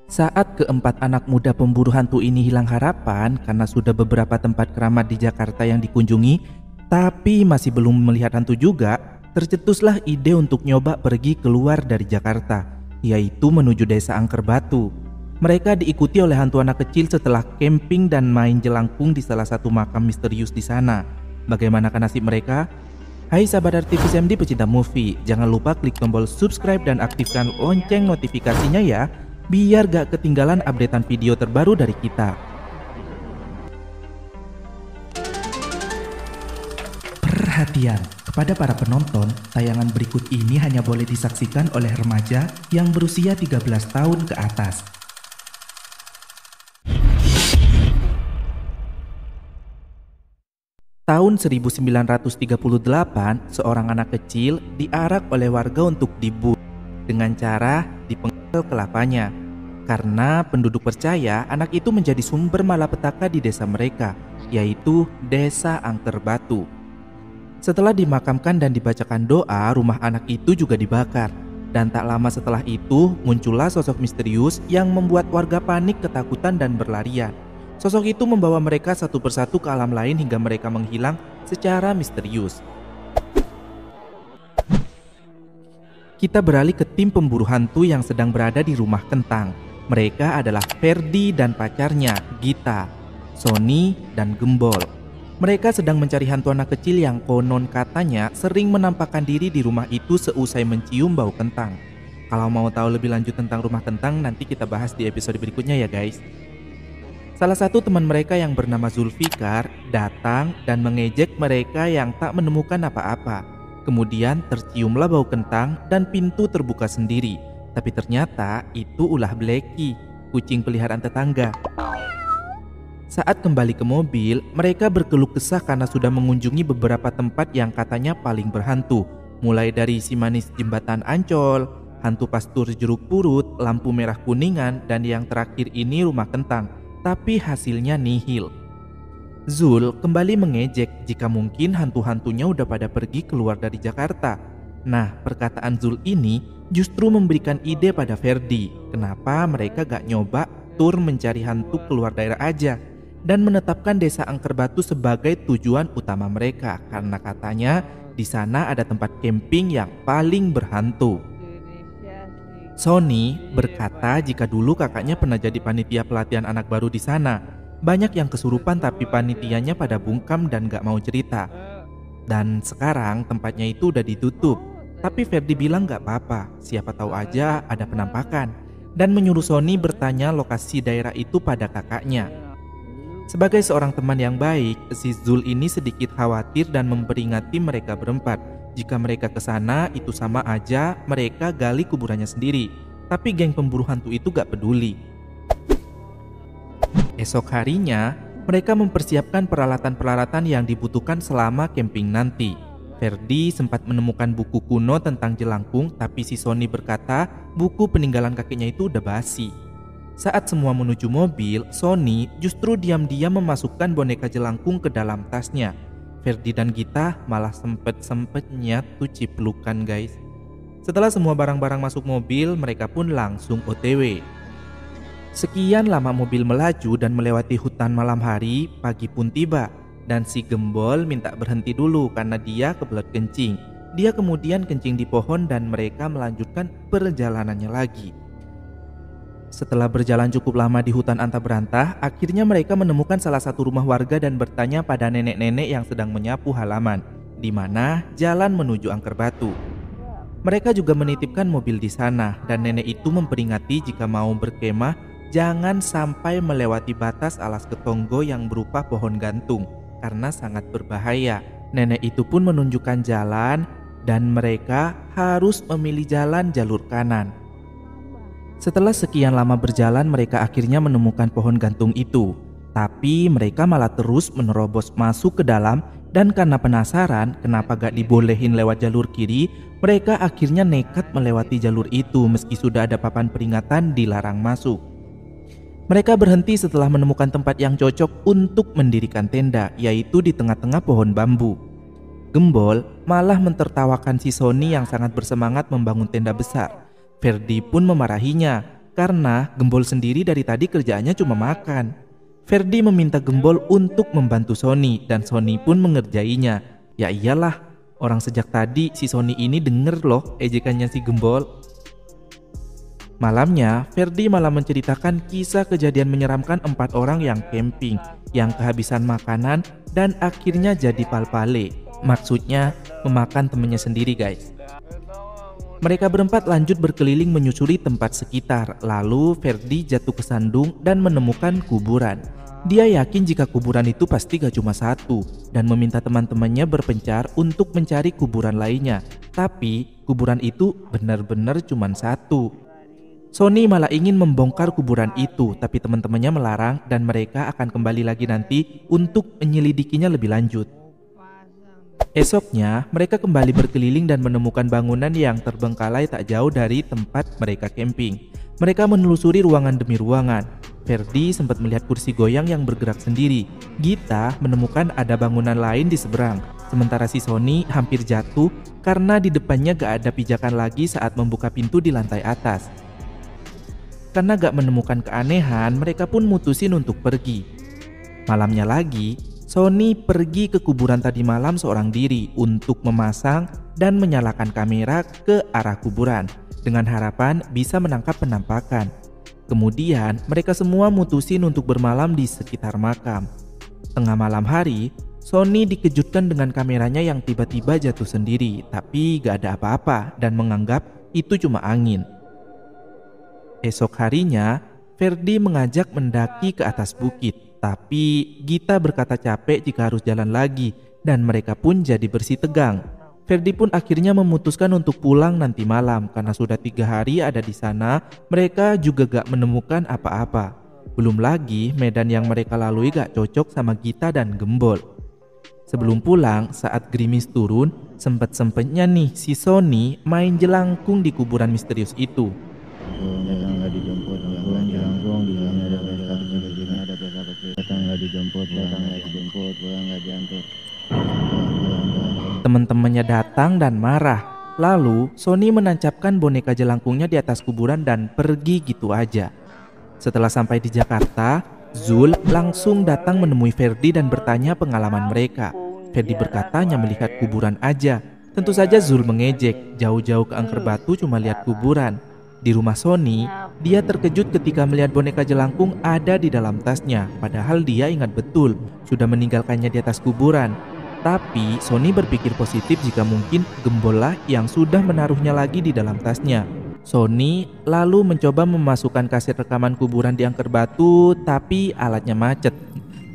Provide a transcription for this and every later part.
Saat keempat anak muda pemburu hantu ini hilang harapan karena sudah beberapa tempat keramat di Jakarta yang dikunjungi, tapi masih belum melihat hantu juga, tercetuslah ide untuk nyoba pergi keluar dari Jakarta, yaitu menuju desa Angker Batu. Mereka diikuti oleh hantu anak kecil setelah camping dan main jelangkung di salah satu makam misterius di sana. Bagaimanakah nasib mereka? Hai sahabat Artivis MD pecinta movie, jangan lupa klik tombol subscribe dan aktifkan lonceng notifikasinya ya, biar gak ketinggalan updatean video terbaru dari kita. Perhatian, kepada para penonton, tayangan berikut ini hanya boleh disaksikan oleh remaja yang berusia 13 tahun ke atas. Tahun 1938, seorang anak kecil diarak oleh warga untuk dibunuh dengan cara dipenggal kelapanya. Karena penduduk percaya anak itu menjadi sumber malapetaka di desa mereka, yaitu Desa Angker Batu. Setelah dimakamkan dan dibacakan doa, rumah anak itu juga dibakar. Dan tak lama setelah itu, muncullah sosok misterius yang membuat warga panik, ketakutan, dan berlarian. Sosok itu membawa mereka satu persatu ke alam lain hingga mereka menghilang secara misterius. Kita beralih ke tim pemburu hantu yang sedang berada di rumah kentang. Mereka adalah Ferdi dan pacarnya, Gita, Sony, dan Gembol. Mereka sedang mencari hantu anak kecil yang konon katanya sering menampakkan diri di rumah itu seusai mencium bau kentang. Kalau mau tahu lebih lanjut tentang rumah kentang, nanti kita bahas di episode berikutnya ya guys. Salah satu teman mereka yang bernama Zulfikar datang dan mengejek mereka yang tak menemukan apa-apa. Kemudian terciumlah bau kentang dan pintu terbuka sendiri. Tapi ternyata itu ulah Blacky, kucing peliharaan tetangga. Saat kembali ke mobil, mereka berkeluh kesah karena sudah mengunjungi beberapa tempat yang katanya paling berhantu. Mulai dari si manis jembatan Ancol, hantu pastur jeruk purut, lampu merah kuningan, dan yang terakhir ini rumah kentang. Tapi hasilnya nihil. Zul kembali mengejek jika mungkin hantu-hantunya udah pada pergi keluar dari Jakarta. Nah, perkataan Zul ini justru memberikan ide pada Ferdi. Kenapa mereka gak nyoba tur mencari hantu keluar daerah aja dan menetapkan Desa Angker Batu sebagai tujuan utama mereka, karena katanya di sana ada tempat camping yang paling berhantu. Sony berkata jika dulu kakaknya pernah jadi panitia pelatihan anak baru di sana. Banyak yang kesurupan tapi panitianya pada bungkam dan gak mau cerita. Dan sekarang tempatnya itu udah ditutup. Tapi Ferdi bilang gak apa-apa, siapa tahu aja ada penampakan. Dan menyuruh Sony bertanya lokasi daerah itu pada kakaknya. Sebagai seorang teman yang baik, si Zul ini sedikit khawatir dan memperingati mereka berempat. Jika mereka ke sana, itu sama aja mereka gali kuburannya sendiri. Tapi geng pemburu hantu itu gak peduli. Esok harinya, mereka mempersiapkan peralatan-peralatan yang dibutuhkan selama camping nanti. Ferdi sempat menemukan buku kuno tentang jelangkung, tapi si Sony berkata buku peninggalan kakeknya itu udah basi. Saat semua menuju mobil, Sony justru diam-diam memasukkan boneka jelangkung ke dalam tasnya. Ferdi dan Gita malah sempet-sempetnya tuh ciplukan guys. Setelah semua barang-barang masuk mobil, mereka pun langsung OTW. Sekian lama mobil melaju dan melewati hutan malam hari, pagi pun tiba. Dan si Gembol minta berhenti dulu karena dia kebelet kencing. Dia kemudian kencing di pohon dan mereka melanjutkan perjalanannya lagi. Setelah berjalan cukup lama di hutan antah berantah, akhirnya mereka menemukan salah satu rumah warga dan bertanya pada nenek-nenek yang sedang menyapu halaman, di mana jalan menuju Angker Batu. Mereka juga menitipkan mobil di sana dan nenek itu memperingati jika mau berkemah jangan sampai melewati batas alas ketonggo yang berupa pohon gantung karena sangat berbahaya. Nenek itu pun menunjukkan jalan dan mereka harus memilih jalan jalur kanan. Setelah sekian lama berjalan, mereka akhirnya menemukan pohon gantung itu. Tapi mereka malah terus menerobos masuk ke dalam dan karena penasaran kenapa gak dibolehin lewat jalur kiri, mereka akhirnya nekat melewati jalur itu meski sudah ada papan peringatan dilarang masuk. Mereka berhenti setelah menemukan tempat yang cocok untuk mendirikan tenda, yaitu di tengah-tengah pohon bambu. Gembol malah mentertawakan si Sony yang sangat bersemangat membangun tenda besar. Ferdi pun memarahinya karena Gembol sendiri dari tadi kerjaannya cuma makan. Ferdi meminta Gembol untuk membantu Sony dan Sony pun mengerjainya. Ya iyalah, orang sejak tadi si Sony ini denger loh ejekannya si Gembol. Malamnya, Ferdi malah menceritakan kisah kejadian menyeramkan 4 orang yang camping, yang kehabisan makanan dan akhirnya jadi pal-pale. Maksudnya memakan temannya sendiri guys. Mereka berempat lanjut berkeliling menyusuri tempat sekitar. Lalu Ferdi jatuh ke sandung dan menemukan kuburan. Dia yakin jika kuburan itu pasti gak cuma satu dan meminta teman-temannya berpencar untuk mencari kuburan lainnya. Tapi kuburan itu benar-benar cuma satu. Sony malah ingin membongkar kuburan itu, tapi teman-temannya melarang dan mereka akan kembali lagi nanti untuk menyelidikinya lebih lanjut. Esoknya, mereka kembali berkeliling dan menemukan bangunan yang terbengkalai tak jauh dari tempat mereka camping. Mereka menelusuri ruangan demi ruangan. Ferdi sempat melihat kursi goyang yang bergerak sendiri. Gita menemukan ada bangunan lain di seberang. Sementara si Sony hampir jatuh karena di depannya gak ada pijakan lagi saat membuka pintu di lantai atas. Karena gak menemukan keanehan, mereka pun mutusin untuk pergi. Malamnya lagi, Sony pergi ke kuburan tadi malam seorang diri untuk memasang dan menyalakan kamera ke arah kuburan dengan harapan bisa menangkap penampakan. Kemudian mereka semua mutusin untuk bermalam di sekitar makam. Tengah malam hari, Sony dikejutkan dengan kameranya yang tiba-tiba jatuh sendiri, tapi gak ada apa-apa dan menganggap itu cuma angin. Esok harinya, Ferdi mengajak mendaki ke atas bukit, tapi Gita berkata capek jika harus jalan lagi dan mereka pun jadi bersih tegang. Ferdi pun akhirnya memutuskan untuk pulang nanti malam karena sudah 3 hari ada di sana, mereka juga gak menemukan apa-apa. Belum lagi medan yang mereka lalui gak cocok sama Gita dan Gembol. Sebelum pulang, saat gerimis turun, sempet-sempetnya nih si Sony main jelangkung di kuburan misterius itu. Datang nggak dijemput, pulang jelangkung di sini ada pesta kecil, di sini ada pesta kecil. Datang nggak dijemput, pulang nggak diantar. Teman-temannya datang dan marah. Lalu Sony menancapkan boneka jelangkungnya di atas kuburan dan pergi gitu aja. Setelah sampai di Jakarta, Zul langsung datang menemui Ferdi dan bertanya pengalaman mereka. Ferdi berkata hanya melihat kuburan aja. Tentu saja Zul mengejek, jauh-jauh ke Angker Batu cuma lihat kuburan. Di rumah Sony, dia terkejut ketika melihat boneka jelangkung ada di dalam tasnya. Padahal dia ingat betul sudah meninggalkannya di atas kuburan. Tapi Sony berpikir positif jika mungkin Gembol lah yang sudah menaruhnya lagi di dalam tasnya. Sony lalu mencoba memasukkan kaset rekaman kuburan di Angker Batu, tapi alatnya macet.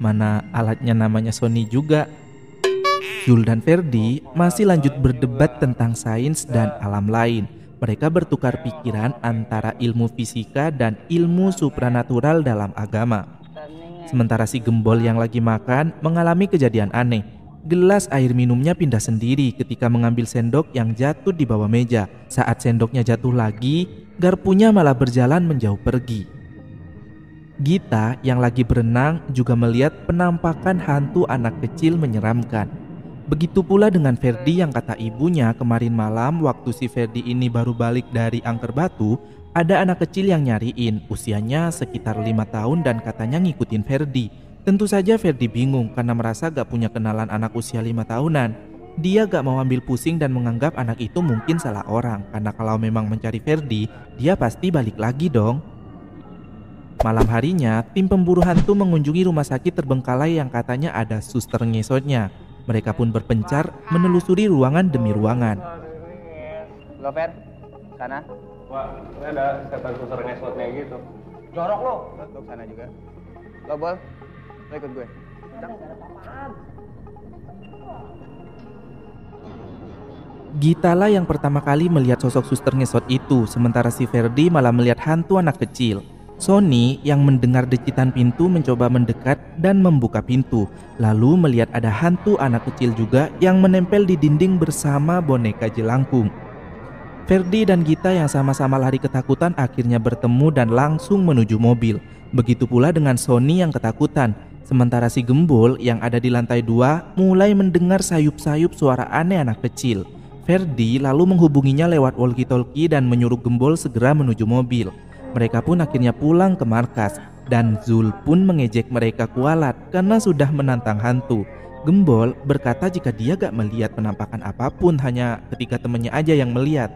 Mana alatnya namanya Sony juga. Zul dan Ferdi masih lanjut berdebat tentang sains dan alam lain. Mereka bertukar pikiran antara ilmu fisika dan ilmu supranatural dalam agama. Sementara si Gembol yang lagi makan mengalami kejadian aneh. Gelas air minumnya pindah sendiri ketika mengambil sendok yang jatuh di bawah meja. Saat sendoknya jatuh lagi, garpunya malah berjalan menjauh pergi. Gita yang lagi berenang juga melihat penampakan hantu anak kecil menyeramkan. Begitu pula dengan Ferdi yang kata ibunya kemarin malam waktu si Ferdi ini baru balik dari Angker Batu, ada anak kecil yang nyariin, usianya sekitar 5 tahun dan katanya ngikutin Ferdi. Tentu saja Ferdi bingung karena merasa gak punya kenalan anak usia 5 tahunan. Dia gak mau ambil pusing dan menganggap anak itu mungkin salah orang, karena kalau memang mencari Ferdi, dia pasti balik lagi dong. Malam harinya, tim pemburu hantu mengunjungi rumah sakit terbengkalai yang katanya ada suster ngesotnya. Mereka pun berpencar menelusuri ruangan demi ruangan. Lo Fer, sana. Wah, ini ada setan suster ngesotnya gitu. Jorok lo. Lo sana juga. Lo Bol, lo ikut gue. Gita lah yang pertama kali melihat sosok suster ngesot itu, sementara si Ferdi malah melihat hantu anak kecil. Sony yang mendengar decitan pintu mencoba mendekat dan membuka pintu, lalu melihat ada hantu anak kecil juga yang menempel di dinding bersama boneka jelangkung. Ferdi dan Gita yang sama-sama lari ketakutan akhirnya bertemu dan langsung menuju mobil. Begitu pula dengan Sony yang ketakutan, sementara si Gembol yang ada di lantai 2 mulai mendengar sayup-sayup suara aneh anak kecil. Ferdi lalu menghubunginya lewat walkie-talkie dan menyuruh Gembol segera menuju mobil. Mereka pun akhirnya pulang ke markas dan Zul pun mengejek mereka kualat karena sudah menantang hantu. Gembol berkata jika dia gak melihat penampakan apapun, hanya ketiga temannya aja yang melihat.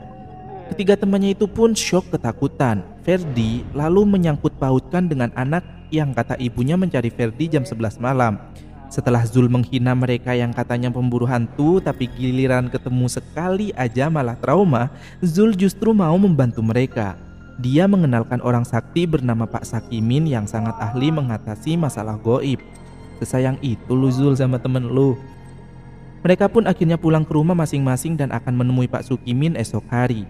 Ketiga temannya itu pun syok ketakutan. Ferdi lalu menyangkut pautkan dengan anak yang kata ibunya mencari Ferdi jam 11 malam. Setelah Zul menghina mereka yang katanya pemburu hantu, tapi giliran ketemu sekali aja malah trauma, Zul justru mau membantu mereka. Dia mengenalkan orang sakti bernama Pak Sakimin yang sangat ahli mengatasi masalah goib. Sesayang itu lu Zul sama temen lu. Mereka pun akhirnya pulang ke rumah masing-masing dan akan menemui Pak Sakimin esok hari.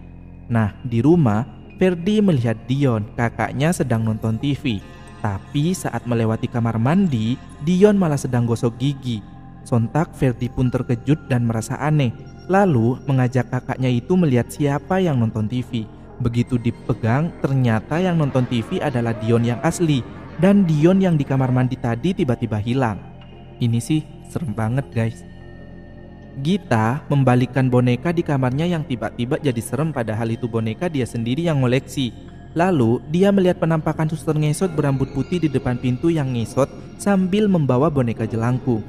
Nah, di rumah Ferdi melihat Dion, kakaknya sedang nonton TV. Tapi saat melewati kamar mandi, Dion malah sedang gosok gigi. Sontak Ferdi pun terkejut dan merasa aneh. Lalu mengajak kakaknya itu melihat siapa yang nonton TV. Begitu dipegang, ternyata yang nonton TV adalah Dion yang asli. Dan Dion yang di kamar mandi tadi tiba-tiba hilang. Ini sih serem banget guys. Gita membalikkan boneka di kamarnya yang tiba-tiba jadi serem, padahal itu boneka dia sendiri yang ngoleksi. Lalu dia melihat penampakan suster ngesot berambut putih di depan pintu yang ngesot sambil membawa boneka jelangkung.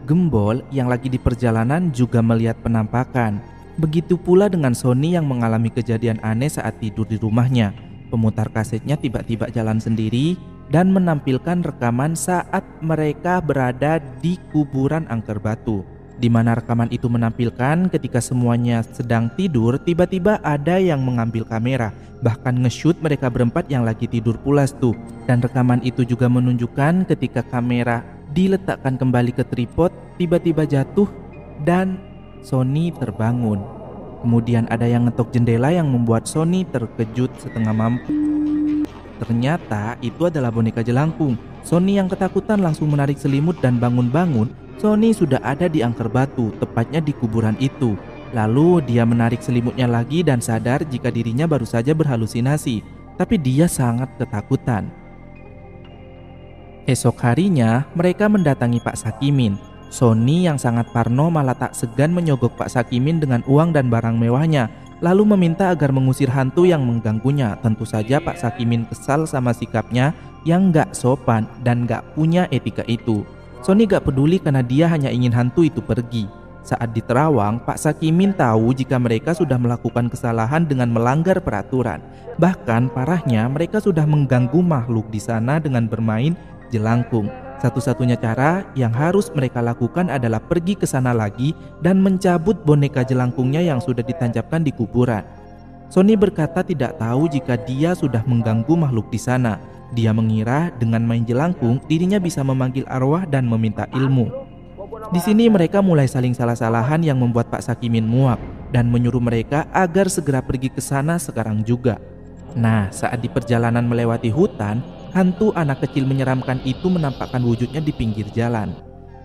Gembol yang lagi di perjalanan juga melihat penampakan. Begitu pula dengan Sony yang mengalami kejadian aneh saat tidur di rumahnya. Pemutar kasetnya tiba-tiba jalan sendiri dan menampilkan rekaman saat mereka berada di kuburan angker batu. Di mana rekaman itu menampilkan ketika semuanya sedang tidur, tiba-tiba ada yang mengambil kamera, bahkan nge-shoot mereka berempat yang lagi tidur pulas tuh. Dan rekaman itu juga menunjukkan ketika kamera diletakkan kembali ke tripod, tiba-tiba jatuh dan Sony terbangun. Kemudian ada yang ngetok jendela yang membuat Sony terkejut setengah mampu. Ternyata itu adalah boneka jelangkung. Sony yang ketakutan langsung menarik selimut dan bangun-bangun. Sony sudah ada di angker batu, tepatnya di kuburan itu. Lalu dia menarik selimutnya lagi dan sadar jika dirinya baru saja berhalusinasi. Tapi dia sangat ketakutan. Esok harinya mereka mendatangi Pak Sakimin. Sony yang sangat parno malah tak segan menyogok Pak Sakimin dengan uang dan barang mewahnya. Lalu meminta agar mengusir hantu yang mengganggunya. Tentu saja Pak Sakimin kesal sama sikapnya yang gak sopan dan gak punya etika itu. Sony gak peduli karena dia hanya ingin hantu itu pergi. Saat di Terawang, Pak Sakimin tahu jika mereka sudah melakukan kesalahan dengan melanggar peraturan. Bahkan parahnya mereka sudah mengganggu makhluk di sana dengan bermain jelangkung. Satu-satunya cara yang harus mereka lakukan adalah pergi ke sana lagi dan mencabut boneka jelangkungnya yang sudah ditancapkan di kuburan. Sony berkata tidak tahu jika dia sudah mengganggu makhluk di sana. Dia mengira dengan main jelangkung dirinya bisa memanggil arwah dan meminta ilmu. Di sini mereka mulai saling salah-salahan yang membuat Pak Sakimin muak dan menyuruh mereka agar segera pergi ke sana sekarang juga. Nah, saat di perjalanan melewati hutan, hantu anak kecil menyeramkan itu menampakkan wujudnya di pinggir jalan.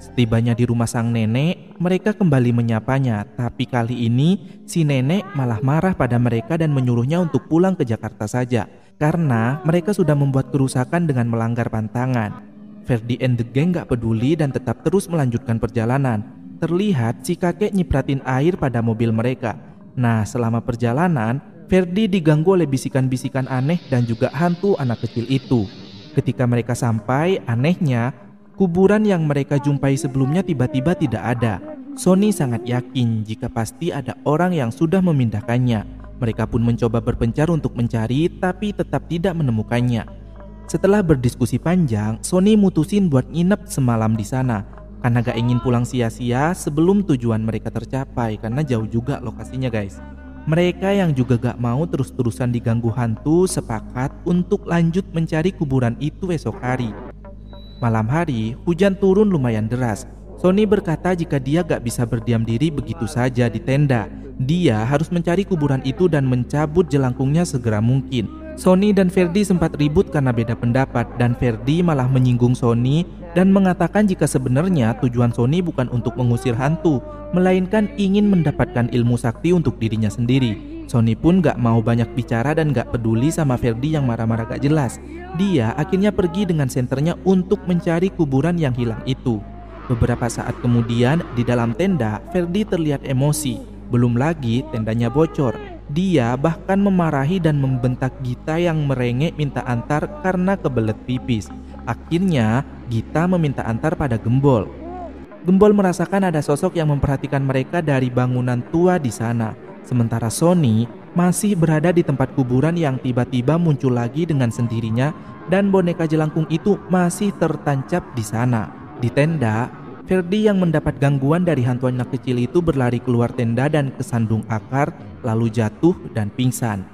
Setibanya di rumah sang nenek, mereka kembali menyapanya, tapi kali ini si nenek malah marah pada mereka dan menyuruhnya untuk pulang ke Jakarta saja karena mereka sudah membuat kerusakan dengan melanggar pantangan. Ferdi and the gang gak peduli dan tetap terus melanjutkan perjalanan. Terlihat si kakek nyipratin air pada mobil mereka. Nah, selama perjalanan Ferdi diganggu oleh bisikan-bisikan aneh dan juga hantu anak kecil itu. Ketika mereka sampai, anehnya kuburan yang mereka jumpai sebelumnya tiba-tiba tidak ada. Sony sangat yakin jika pasti ada orang yang sudah memindahkannya. Mereka pun mencoba berpencar untuk mencari tapi tetap tidak menemukannya. Setelah berdiskusi panjang, Sony mutusin buat nginep semalam di sana karena gak ingin pulang sia-sia sebelum tujuan mereka tercapai karena jauh juga lokasinya guys. Mereka yang juga gak mau terus-terusan diganggu hantu sepakat untuk lanjut mencari kuburan itu esok hari. Malam hari, hujan turun lumayan deras. Sony berkata jika dia gak bisa berdiam diri begitu saja di tenda. Dia harus mencari kuburan itu dan mencabut jelangkungnya segera mungkin. Sony dan Ferdi sempat ribut karena beda pendapat dan Ferdi malah menyinggung Sony dan mengatakan jika sebenarnya tujuan Sony bukan untuk mengusir hantu, melainkan ingin mendapatkan ilmu sakti untuk dirinya sendiri. Sony pun gak mau banyak bicara dan gak peduli sama Ferdi yang marah-marah gak jelas. Dia akhirnya pergi dengan senternya untuk mencari kuburan yang hilang itu. Beberapa saat kemudian di dalam tenda, Ferdi terlihat emosi. Belum lagi tendanya bocor. Dia bahkan memarahi dan membentak Gita yang merengek minta antar karena kebelet pipis. Akhirnya Gita meminta antar pada Gembol. Gembol merasakan ada sosok yang memperhatikan mereka dari bangunan tua di sana. Sementara Sony masih berada di tempat kuburan yang tiba-tiba muncul lagi dengan sendirinya dan boneka jelangkung itu masih tertancap di sana. Di tenda, Ferdi yang mendapat gangguan dari hantu anak kecil itu berlari keluar tenda dan kesandung akar, lalu jatuh dan pingsan.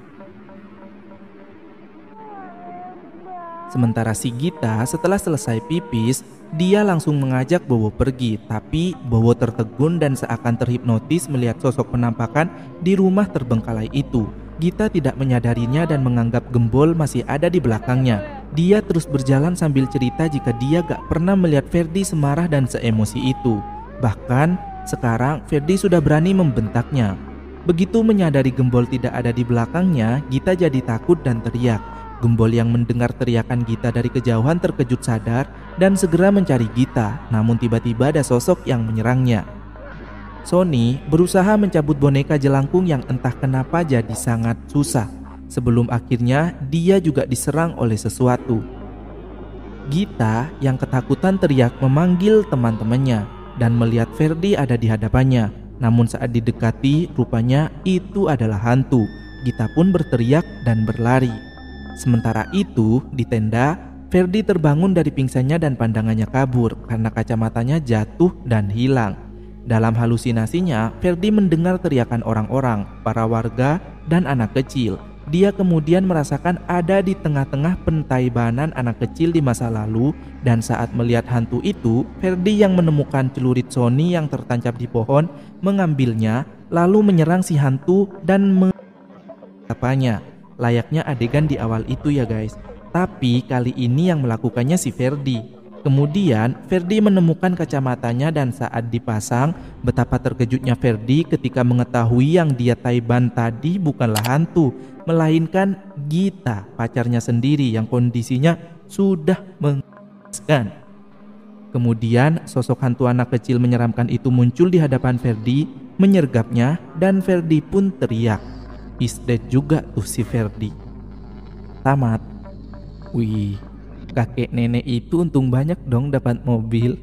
Sementara si Gita setelah selesai pipis, dia langsung mengajak Bowo pergi, tapi Bowo tertegun dan seakan terhipnotis melihat sosok penampakan di rumah terbengkalai itu. Gita tidak menyadarinya dan menganggap Gembol masih ada di belakangnya. Dia terus berjalan sambil cerita jika dia gak pernah melihat Ferdi semarah dan seemosi itu. Bahkan sekarang Ferdi sudah berani membentaknya. Begitu menyadari Gembol tidak ada di belakangnya, Gita jadi takut dan teriak. Gembol yang mendengar teriakan Gita dari kejauhan terkejut sadar dan segera mencari Gita. Namun tiba-tiba ada sosok yang menyerangnya. Sony berusaha mencabut boneka jelangkung yang entah kenapa jadi sangat susah. Sebelum akhirnya dia juga diserang oleh sesuatu. Gita yang ketakutan teriak memanggil teman-temannya dan melihat Ferdi ada di hadapannya. Namun saat didekati rupanya itu adalah hantu. Gita pun berteriak dan berlari. Sementara itu di tenda, Ferdi terbangun dari pingsannya dan pandangannya kabur karena kacamatanya jatuh dan hilang. Dalam halusinasinya, Ferdi mendengar teriakan orang-orang, para warga dan anak kecil. Dia kemudian merasakan ada di tengah-tengah pentaibanan anak kecil di masa lalu dan saat melihat hantu itu, Ferdi yang menemukan celurit Sony yang tertancap di pohon mengambilnya lalu menyerang si hantu dan menangkapnya. Layaknya adegan di awal itu ya guys. Tapi kali ini yang melakukannya si Ferdi. Kemudian Ferdi menemukan kacamatanya dan saat dipasang, betapa terkejutnya Ferdi ketika mengetahui yang dia taiban tadi bukanlah hantu, melainkan Gita, pacarnya sendiri yang kondisinya sudah mengenaskan. Kemudian sosok hantu anak kecil menyeramkan itu muncul di hadapan Ferdi, menyergapnya dan Ferdi pun teriak. Is dead juga tuh si Ferdi. Tamat. Wih, kakek nenek itu untung banyak dong dapat mobil.